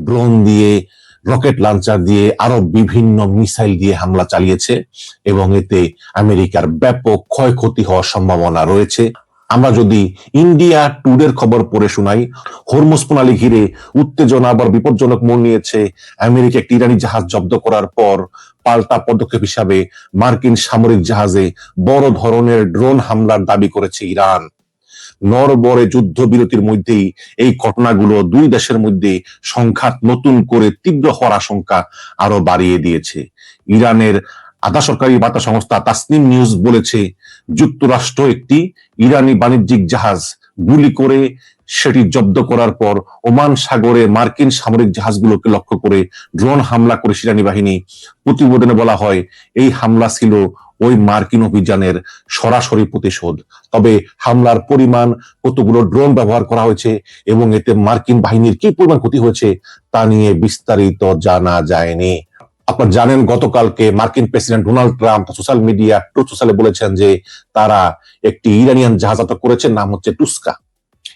Drone দিয়ে, rocket launcher দিয়ে, আরো বিভিন্ন মিসাইল দিয়ে হামলা চালিয়েছে এবং এতে আমেরিকার ব্যাপক ক্ষয়ক্ষতি হওয়ার সম্ভাবনা রয়েছে। আমরা যদি ইন্ডিয়া টুডের খবর পড়ে শোনাই, হরমুজ প্রণালী ঘিরে উত্তেজনা আবার বিপজ্জনক মোড় নিয়েছে। আমেরিকা একটি ইরানি জাহাজ জব্দ করার পর পাল্টা পদক্ষেপ হিসাবে মার্কিন সামরিক জাহাজে বড় ধরনের ড্রোন হামলার দাবি করেছে ইরান। নরবরে যুদ্ধবিরতির মধ্যেই এই ঘটনাগুলো দুই দেশের মধ্যে সংঘাত নতুন করে তীব্র হওয়ার আশঙ্কা আরো বাড়িয়ে দিয়েছে। ইরানের আধা সরকারি বার্তা সংস্থা তাসনিম নিউজ বলেছে, যুক্তরাষ্ট্র একটি ইরানি বাণিজ্যিক জাহাজ গুলি করে সেটি জব্দ করার পর ওমান সাগরে মার্কিন সামরিক জাহাজগুলোকে লক্ষ্য করে ড্রোন হামলা করে ইরানি বাহিনী। প্রতিবেদনে বলা হয়, এই হামলা ছিল ওই মার্কিন অভিযানের সরাসরি প্রতিশোধ। তবে হামলার পরিমাণ, কতগুলো ড্রোন ব্যবহার করা হয়েছে এবং এতে মার্কিন বাহিনীর কি পরিমাণ ক্ষতি হয়েছে তা নিয়ে বিস্তারিত জানা যায়নি। আপনারা জানেন, গতকালকে মার্কিন president Donald Trump social media Truth সোশ্যালে বলেছেন যে তারা একটি ইরানিয়ান জাহাজ আটক করেছেন, নাম হচ্ছে টুস্কা।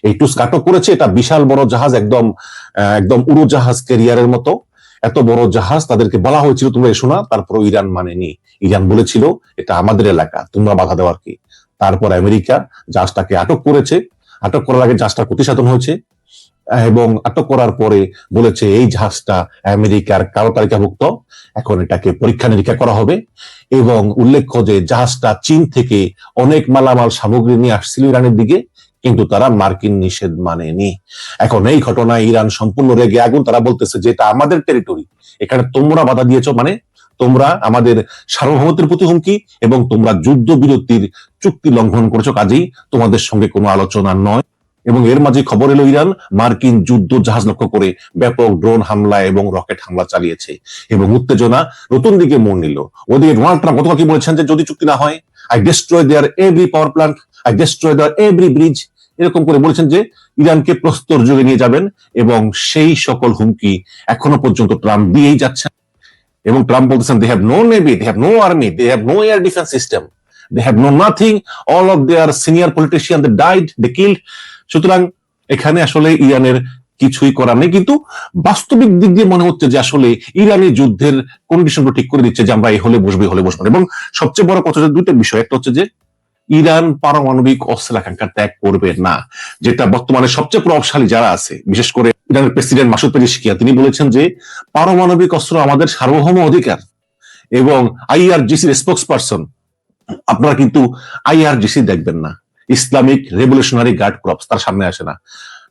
এই টুস্কা আটক করেছে, এটা বিশাল বড় জাহাজ, একদম উড়োজাহাজ ক্যারিয়ারের মতো এত বড় জাহাজ। তাদেরকে বলা হয়েছিল তোমরা এসো না, তারপর ইরান মানেনি। ইরান বলেছিল এটা আমাদের এলাকা, তোমরা বাধা দেওয়ার কি। তারপর আমেরিকা জাহাজটাকে আটক করেছে। আটক করার আগে জাহাজটার ক্ষতিসাধন হয়েছে এবং আটক করার পরে বলেছে এই জাহাজটা আমেরিকার কালো তালিকাভুক্ত, এখন এটাকে পরীক্ষা নিরীক্ষা করা হবে। এবং উল্লেখ্য যে জাহাজটা চীন থেকে অনেক মালামাল সামগ্রী নিয়ে আসছিল ইরানের দিকে, কিন্তু তারা মার্কিন নিষেধ মানেনি। এখন এই ঘটনায় ইরান সম্পূর্ণ রেগে আগুন। তারা বলতেছে যে এটা আমাদের টেরিটরি, এখানে তোমরা বাধা দিয়েছো, মানে তোমরা আমাদের সার্বভৌমত্বের প্রতি হুমকি এবং তোমরা যুদ্ধবিরতির চুক্তি লঙ্ঘন করেছো, কাজেই তোমাদের সঙ্গে কোনো আলোচনা নয়। এবং এর মাঝে খবর এলো, ইরান মার্কিন যুদ্ধ জাহাজ লক্ষ্য করে ব্যাপক ড্রোন হামলা এবং রকেট হামলা চালিয়েছে এবং উত্তেজনা নতুন দিকে মোড় নিল। ওদিকে ডোনাল্ড ট্রাম্প গতকাল কি বলেছেন যে যদি চুক্তি না হয়, I destroy their every power plant, I destroy their every bridge, এরকম করে বলেছেন যে ইরানকে প্রস্তর যুগে নিয়ে যাবেন। এবং সেই সকল হুমকি এখনো পর্যন্ত ট্রাম্প দিয়েই যাচ্ছেন। এবং ট্রাম্প বলতেছেন they have no navy, they have no army, they have no air defense system, they have no nothing, all of their senior politicians they died, they killed. সুতরাং এখানে আসলে ইরানের কিছুই করার নেই, কিন্তু বাস্তবিক দিক দিয়ে মনে হচ্ছে যে আসলে ইরানি যুদ্ধের কন্ডিশনগুলো ঠিক করে দিচ্ছে যে আমরা এই হলে বসবো, হলে বসবো। এবং সবচেয়ে বড় কথা দুইটা বিষয়, একটা হচ্ছে যে ইরান পারমাণবিক অস্ত্র আকাঙ্ক্ষা ত্যাগ করবে না, যেটা বর্তমানে সবচেয়ে প্রভাবশালী যারা আছে, বিশেষ করে ইরানের প্রেসিডেন্ট মাসুদ পেজিশকিয়ান, তিনি বলেছেন যে পারমাণবিক অস্ত্র আমাদের সার্বভৌম অধিকার। এবং আইআরজিসির স্পোক্স পারসন, আপনারা কিন্তু আইআরজিসি দেখবেন না, ইসলামিক রেভলিউশনারি গার্ড ক্রপস, তার সামনে আসে না।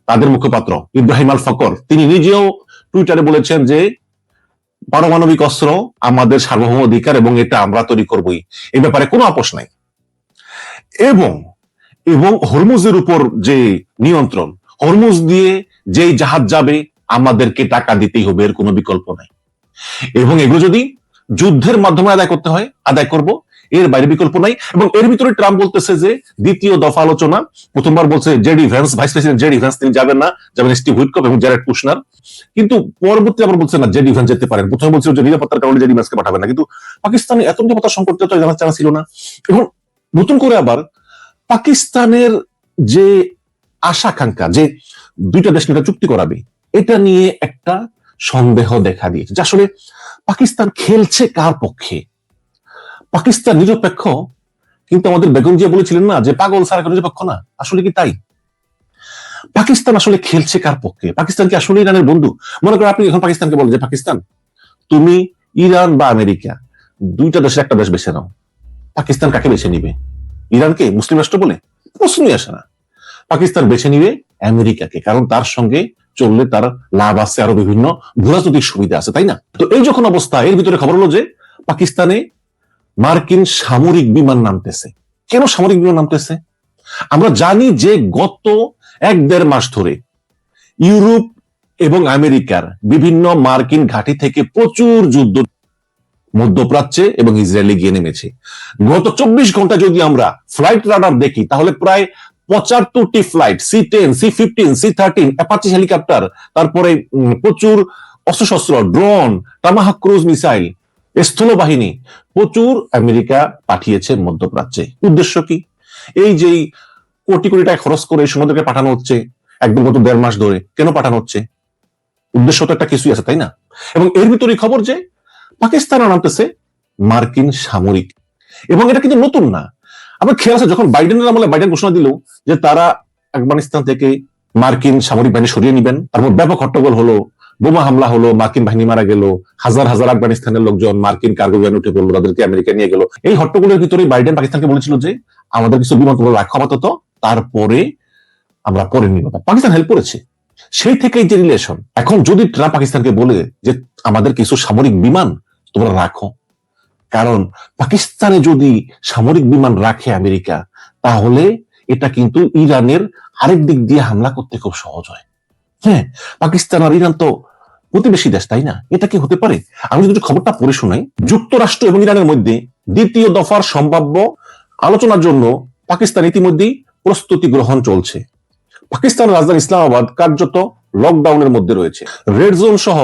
তাদের মুখপাত্র ইব্রাহিম আল ফকর, তিনি নিজেও টুইটারে বলেছেন যে পারমাণবিক অস্ত্র আমাদের সার্বভৌম অধিকার এবং এটা আমরা তৈরি করবই, এই ব্যাপারে কোনো আপোষ নাই। এবং এবং হরমুজের উপর যে নিয়ন্ত্রণ, হরমুজ দিয়ে যেই জাহাজ যাবে আমাদেরকে টাকা দিতেই হবে, এর কোনো বিকল্প নাই। এবং এগুলো যদি যুদ্ধের মাধ্যমে আদায় করতে হয় আদায় করব, এর বাইরে বিকল্প নাই। এবং এর ভিতরে ট্রাম্প বলতেছে যে দ্বিতীয় দফা আলোচনা, প্রথমবার বলছে JD Vance, vice president JD Vance তিনি যাবেন না, যাবেন স্টিভ হুইটকপ এবং জ্যারেড কুশনার। কিন্তু পরবর্তী আবার বলছে না, জেডি ভ্যান্স যেতে পারেন। প্রথমে বলছিল যে নিরাপত্তার কারণে জেডি ভ্যান্সকে পাঠাবেন না, কিন্তু পাকিস্তানে এত নিরাপত্তার সংকট তো জানার জানা ছিল না। এবং নতুন করে আবার পাকিস্তানের যে আশাকাঙ্ক্ষা যে দুইটা দেশ নিয়ে চুক্তি করাবে, এটা নিয়ে একটা সন্দেহ দেখা দিয়েছে যে আসলে পাকিস্তান খেলছে কার পক্ষে। পাকিস্তান নিরপেক্ষ, কিন্তু আমাদের বেগম জিয়া বলেছিলেন না যে পাগল ছাড়া নিরপেক্ষ না, আসলে কি তাই? পাকিস্তান আসলে খেলছে কার পক্ষে? পাকিস্তান কি আসলে ইরানের বন্ধু? মনে করেন আপনি এখন পাকিস্তানকে বলেন যে পাকিস্তান তুমি ইরান বা আমেরিকা দুইটা দেশের একটা দেশ বেছে নাও, পাকিস্তান কাকে বেছে নিবে? ইরানকে? মুসলিম রাষ্ট্র বলে প্রশ্নই আসে না। পাকিস্তান বেছে নিবে আমেরিকাকে, কারণ তার সঙ্গে চললে তার লাভ আছে, আরো বিভিন্ন ভূরাজনৈতিক সুবিধা আছে, তাই না? তো এই যখন অবস্থা, এর ভিতরে খবর হলো যে পাকিস্তানে মার্কিন সামরিক বিমান নামতেছে। কেন সামরিক বিমান নামতেছে? আমরা জানি যে গত 1-1.5 মাস ধরে ইউরোপ এবং আমেরিকার বিভিন্ন মার্কিন ঘাঁটি থেকে প্রচুর যুদ্ধ মধ্যপ্রাচ্যে এবং ইসরায়েলে গিয়ে নেমেছে। গত 24 ঘন্টা যদি আমরা ফ্লাইট রাডার দেখি, তাহলে প্রায় 75টি flight, C-10, C-15, C-13, Apache helicopter, তারপরে প্রচুর অস্ত্রশস্ত্র, ড্রোন, টামাহাক ক্রুজ মিসাইল, স্থলবাহিনী প্রচুর আমেরিকা পাঠিয়েছে মধ্যপ্রাচ্যে। উদ্দেশ্য কি? এই যে কোটি কোটি টাকা খরচ করে সৈন্যদেরকে পাঠানো হচ্ছে একদম গত 1.5 মাস ধরে, কেন পাঠানো হচ্ছে? উদ্দেশ্য তো একটা কিছুই আছে, তাই না? এবং এর ভিতরে খবর যে পাকিস্তান নামতেছে মার্কিন সামরিক, এবং এটা কিন্তু নতুন না। আপনার খেয়াল আছে যখন বাইডেনের আমলে বাইডেন ঘোষণা দিল যে তারা আফগানিস্তান থেকে মার্কিন সামরিক বাহিনী সরিয়ে নিবেন, তারপর ব্যাপক হট্টগোল হলো, বোমা হামলা হলো, মার্কিন বাহিনী মারা গেল, হাজার হাজার আফগানিস্তানের লোকজন মার্কিন কার্গো বিমানে উঠে পড়লো, তাদেরকে আমেরিকা নিয়ে গেল। এই হট্টগোলের ভিতরে বাইডেন পাকিস্তানকে বলেছিল যে আমাদের কিছু বিমান রাখো আপাতত, তারপরে আমরা পরে নিব। পাকিস্তান হেল্প করেছে, সেই থেকেই যে রিলেশন। এখন যদি ট্রাম্প পাকিস্তানকে বলে যে আমাদের কিছু সামরিক বিমান তোমরা রাখো, কারণ পাকিস্তানে যদি সামরিক বিমান রাখে আমেরিকা, তাহলে এটা কিন্তু ইরানের আরেক দিক দিয়ে হামলা করতে খুব সহজ হয়। হ্যাঁ, পাকিস্তান আর ইরান তো প্রতিবেশী দেশ, তাই না? এটা কি হতে পারে? আমি যদি খবরটা পড়ে শোনাই, যুক্তরাষ্ট্র এবং ইরানের মধ্যে দ্বিতীয় দফার সম্ভাব্য আলোচনার জন্য পাকিস্তান ইতিমধ্যেই প্রস্তুতি গ্রহণ চলছে। পাকিস্তানের রাজধানী ইসলামাবাদ কার্যত লকডাউনের মধ্যে রয়েছে। রেড জোন সহ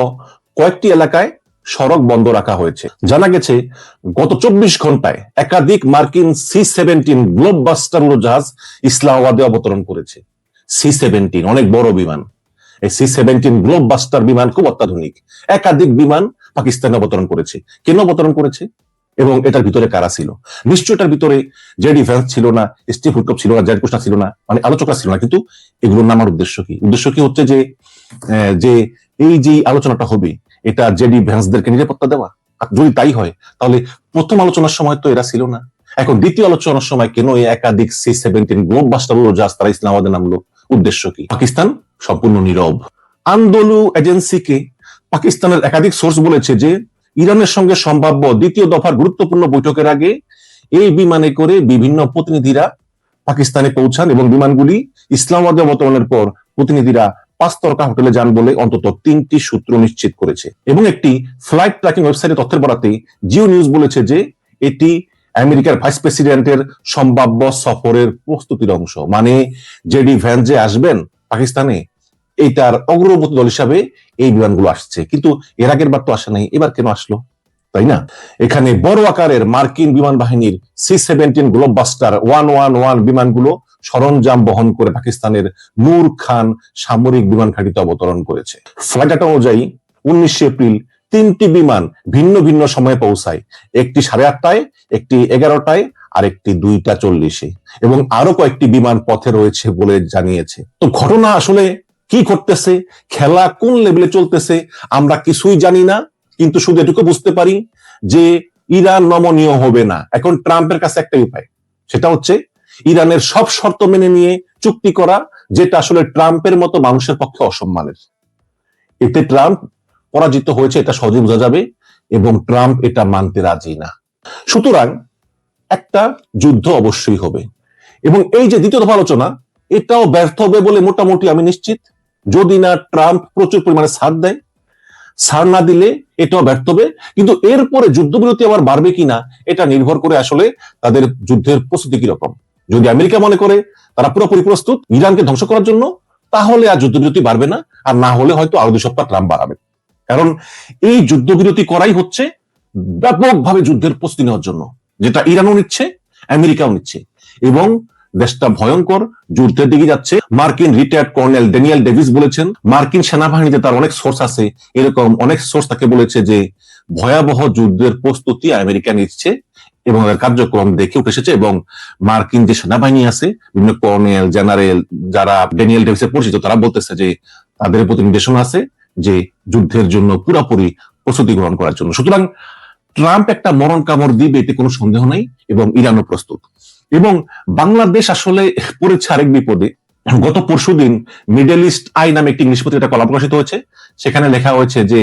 কয়েকটি এলাকায় সড়ক বন্ধ রাখা হয়েছে। জানা গেছে গত 24 ঘন্টায় একাধিক মার্কিন C-17 গ্লোববাস্টার উড়োজাহাজ ইসলামাবাদে অবতরণ করেছে। C-17 অনেক বড় বিমান। এই C-17 গ্লোববাস্টার বিমান খুব অত্যাধুনিক। একাধিক বিমান পাকিস্তানে অবতরণ করেছে। কেন অবতরণ করেছে এবং এটার ভিতরে কারা ছিল? নিশ্চয় এটার ভিতরে জেডি ভ্যান্স ছিল না, স্টিভ উডকপ ছিল না, জেড কুশনার ছিল না, মানে আলোচকরা ছিল না। কিন্তু এগুলোর নামার উদ্দেশ্য কি? উদ্দেশ্য কি হচ্ছে যে যে এই যে আলোচনাটা হবে, এটা জেডি ভ্যান্সদেরকে নিরাপত্তা দেওয়া। যদি তাই হয়, তাহলে প্রথম আলোচনার সময় তো এরা ছিল না। এখন দ্বিতীয় আলোচনার সময় কেন এই একাধিক C-17 গ্লোববাস্টার উড়োজাহাজ তারা ইসলামাবাদে নামলো? উদ্দেশ্য কি? পাকিস্তান সম্পূর্ণ নীরব। আন্দোলু এজেন্সিকে পাকিস্তানের একাধিক সোর্স বলেছে যে ইরানের সঙ্গে সম্ভাব্য দ্বিতীয় দফার গুরুত্বপূর্ণ বৈঠকের আগে এই বিমানে করে বিভিন্ন প্রতিনিধিরা পাকিস্তানে পৌঁছান এবং বিমানগুলি ইসলামাবাদে অবতরণের পর প্রতিনিধিরা 5 তারকা হোটেলে যান বলে অন্তত 3টি সূত্র নিশ্চিত করেছে। এবং একটি ফ্লাইট ট্র্যাকিং ওয়েবসাইটে তথ্যের বরাতে জিও নিউজ বলেছে যে এটি আমেরিকার ভাইস প্রেসিডেন্টের সম্ভাব্য সফরের প্রস্তুতির অংশ। মানে জেডি ভ্যান্স যে আসবেন পাকিস্তানে, এইটার অগ্রবর্তী দল হিসাবে এই বিমানগুলো আসছে। কিন্তু এর আগের বার তো আসে নাই, এবার কেন আসলো, তাই না? এখানে বড় আকারের মার্কিন বিমান বাহিনীর C-17 গ্লোববাস্টার 111 বিমানগুলো সরঞ্জাম বহন করে পাকিস্তানের নূর খান সামরিক বিমান ঘাঁটিতে অবতরণ করেছে। ফ্লাইট ডাটা অনুযায়ী 19 এপ্রিল 3টি বিমান ভিন্ন ভিন্ন সময়ে পৌঁছায়। একটি 8:30টায়, একটি 11টায়, আর একটি 2:40-এ, এবং আরো কয়েকটি বিমান পথে রয়েছে বলে জানিয়েছে। তো ঘটনা আসলে কি ঘটতেছে, খেলা কোন লেভেলে চলতেছে আমরা কিছুই জানি না, কিন্তু শুধু এটুকু বুঝতে পারি যে ইরান নমনীয় হবে না। এখন ট্রাম্পের কাছে একটাই উপায়, সেটা হচ্ছে ইরানের সব শর্ত মেনে নিয়ে চুক্তি করা, যেটা আসলে ট্রাম্পের মতো মানুষের পক্ষে অসম্মানের। এতে ট্রাম্প পরাজিত হয়েছে এটা সহজে বোঝা যাবে, এবং ট্রাম্প এটা মানতে রাজি না। সুতরাং একটা যুদ্ধ অবশ্যই হবে, এবং এই যে দ্বিতীয় দফা আলোচনা, এটাও ব্যর্থ হবে বলে মোটামুটি আমি নিশ্চিত। যদি না ট্রাম্প প্রচুর পরিমাণে ছাড় দেয়, ছাড় না দিলে এটাও ব্যর্থ হবে। কিন্তু এরপরে যুদ্ধবিরতি আবার বাড়বে কিনা এটা নির্ভর করে আসলে তাদের যুদ্ধের প্রস্তুতি কিরকম। যদি আমেরিকা মনে করে তারা পুরোপুরি প্রস্তুত ইরানকে ধ্বংস করার জন্য, তাহলে আর যুদ্ধবিরতি বাড়বে না, আর না হলে হয়তো আরো 2 সপ্তাহ ট্রাম্প বাড়াবে। কারণ এই যুদ্ধবিরতি করাই হচ্ছে ব্যাপকভাবে যুদ্ধের প্রস্তুতি নেওয়ার জন্য, যেটা ইরানও নিচ্ছে, আমেরিকাও নিচ্ছে, এবং দেশটা ভয়ঙ্কর যুদ্ধের দিকে যাচ্ছে। মার্কিন রিটায়ার্ড কর্নেল ড্যানিয়েল ডেভিস বলেছেন মার্কিন সেনাবাহিনীতে তার অনেক সোর্স আছে, এরকম অনেক সোর্স তাকে বলেছে যে ভয়াবহ যুদ্ধের প্রস্তুতি আমেরিকা নিচ্ছে এবং এর কার্যক্রম দেখে উঠে এসেছে। এবং মার্কিন যে সেনাবাহিনী আছে, বিভিন্ন কর্নেল জেনারেল যারা ড্যানিয়েল ডেভিসের পরিচিত, তারা বলতেছে যে তাদের প্রতি নির্দেশনা আছে যে যুদ্ধের জন্য পুরোপুরি প্রস্তুতি গ্রহণ করার জন্য। সুতরাং ট্রাম্প একটা মরণ কামড় দিবে, এতে কোনো সন্দেহ নাই, এবং ইরানও প্রস্তুত। এবং বাংলাদেশ আসলে পড়েছে আরেক বিপদে। গত পরশুদিন মিডল ইস্ট আই নামে একটি ইংলিশ পত্রিকায় কলাম প্রকাশিত হয়েছে। সেখানে লেখা হয়েছে যে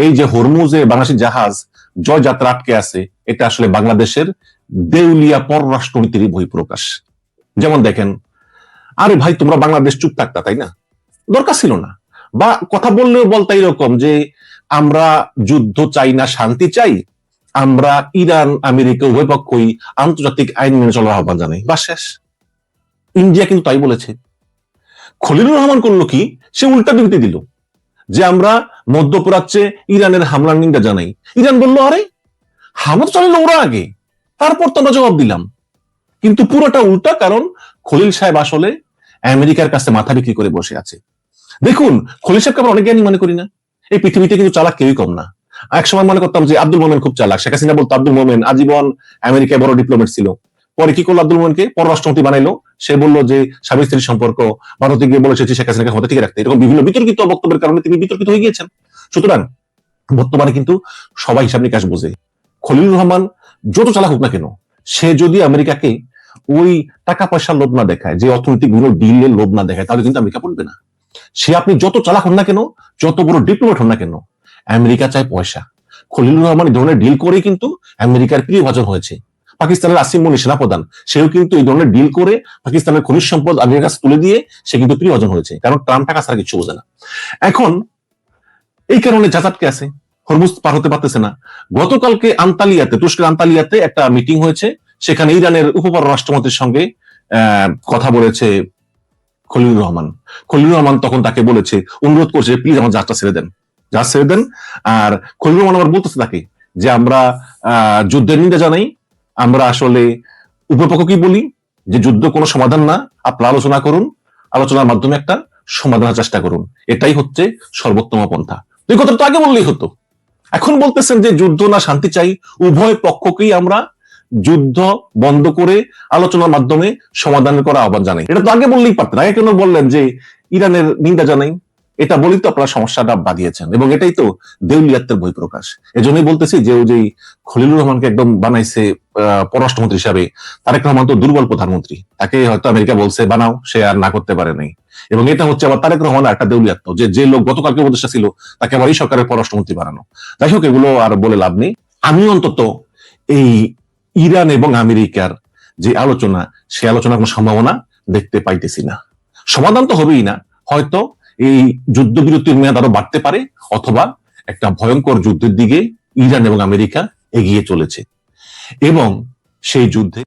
এই যে হরমুজে বাংলাদেশি জাহাজ জয়যাত্রা আটকে আছে, এটা আসলে বাংলাদেশের দেউলিয়া পররাষ্ট্রনীতির বহিঃপ্রকাশ। যেমন দেখেন, আরে ভাই তোমরা বাংলাদেশ চুপ থাকতা, তাই না? দরকার ছিল না। বা কথা বললেও বলতা এরকম যে আমরা যুদ্ধ চাই না, শান্তি চাই, আমরা ইরান আমেরিকা উভয় পক্ষই আন্তর্জাতিক আইন মেনে চলার আহ্বান জানাই, বা শেষ। ইন্ডিয়া কিন্তু তাই বলেছে। খলিলুর রহমান করলো কি, সে উল্টা বিবৃতি দিল যে আমরা মধ্যপ্রাচ্যে ইরানের হামলার নিন্দা জানাই। ইরান বলল আরে হামলা চালালো ওরা আগে, তারপর তো আমরা জবাব দিলাম। কিন্তু পুরোটা উল্টা, কারণ খলিল সাহেব আসলে আমেরিকার কাছে মাথা বিক্রি করে বসে আছে। দেখুন, খলিল সাহেবকে আমরা অনেক জ্ঞানী মনে করি না, এই পৃথিবীতে কিন্তু চালাক কেউই কম না। এক সময় মনে করতাম যে আব্দুল মোমেন খুব চালাক, শেখ হাসিনা বলতো আব্দুল মোমেন আজীবন আমেরিকায় বড় ডিপ্লোমেট ছিল। পরে কি করলো, আব্দুল মোমেনকে পররাষ্ট্রমন্ত্রী বানাইলো। সে বললো যে স্বামী স্ত্রীর সম্পর্ক ভারতে গিয়ে বলেছে শেখ হাসিনাকে ক্ষমতা টিকে রাখতে। এরকম বিভিন্ন বিতর্কিত বক্তব্যের কারণে তিনি বিতর্কিত হয়ে গিয়েছেন। সুতরাং বর্তমানে কিন্তু সবাই হিসাব নিকাশ বোঝে। খলিলুর রহমান যত চালাক হোক না কেন, সে যদি আমেরিকাকে ওই টাকা পয়সার লোভ না দেখায়, যে অর্থনৈতিক বিভিন্ন ডিলের লোভ না দেখায়, তাহলে কিন্তু আমেরিকা পড়বে না। সে আপনি যত চালাক হন না কেন, যত বড় ডিপ্লোমেট হন না কেন, আমেরিকা চায় পয়সা। খলিলুর রহমান এই ধরনের ডিল করে কিন্তু আমেরিকার প্রিয়ভাজন হয়েছে। পাকিস্তানের আসিম মনি সেনাপ্রধান, সেও কিন্তু এই ধরনের ডিল করে পাকিস্তানের খনিজ সম্পদ আমেরিকার কাছে তুলে দিয়ে সে কিন্তু প্রিয়ভাজন হয়েছে, কারণ ট্রাম্প টাকা ছাড়া কিছু বোঝে না। এখন এই কারণে জাজাটকে আছে, হরমুজ পার হতে পারতেছে না। গতকালকে আন্তালিয়াতে, তুরস্কের আন্তালিয়াতে একটা মিটিং হয়েছে, সেখানে ইরানের উপপররাষ্ট্রমন্ত্রীর সঙ্গে কথা বলেছে খলিলুর রহমান। খলিলুর রহমান তখন তাকে বলেছে, অনুরোধ করছে প্লিজ আমার জাহাজটা ছেড়ে দেন, জাহাজ ছেড়ে দেন। আর খলিলুর রহমান আবার বলতেছে তাকে যে আমরা যুদ্ধের নিন্দা জানাই, আমরা আসলে উপপক্ষ কি বলি যে যুদ্ধ কোনো সমাধান না, আপনারা আলোচনা করুন, আলোচনার মাধ্যমে একটা সমাধানের চেষ্টা করুন, এটাই হচ্ছে সর্বোত্তম পন্থা। এই কথাটা তো আগে বললেই হতো। এখন বলতেছেন যে যুদ্ধ না শান্তি চাই, উভয় পক্ষকেই আমরা যুদ্ধ বন্ধ করে আলোচনার মাধ্যমে সমাধান করা আহ্বান জানাই। এটা তো আগে বললেই পারতেন, আগে কেন বললেন যে ইরানের নিন্দা জানাই? এটা বলেই তো আপনারা সমস্যাটা বাঁধিয়েছেন, এবং এটাই তো দেউলিয়াত্বের বহিঃপ্রকাশ। এজন্যই বলতেছি যে ওই যে খলিলুর রহমানকে একদম বানাইছে পররাষ্ট্রমন্ত্রী হিসাবে, তারেক রহমান তো দুর্বল প্রধানমন্ত্রী, তাকে হয়তো আমেরিকা বলছে বানাও, সে আর না করতে পারে নাই। এবং এটা হচ্ছে আবার তারেক রহমান একটা দেউলিয়াত্ব, যে লোক গতকালকে উপদেষ্টা ছিল তাকে আবার এই সরকারের পররাষ্ট্রমন্ত্রী বানানো। যাই হোক, এগুলো আর বলে লাভ নেই। আমি অন্তত এই ইরান এবং আমেরিকার যে আলোচনা, সে আলোচনার কোনো সম্ভাবনা দেখতে পাইতেছি না। সমাধান তো হবেই না, হয়তো এই যুদ্ধবিরতির মেয়াদ আরো বাড়তে পারে, অথবা একটা ভয়ঙ্কর যুদ্ধের দিকে ইরান এবং আমেরিকা এগিয়ে চলেছে, এবং সেই যুদ্ধে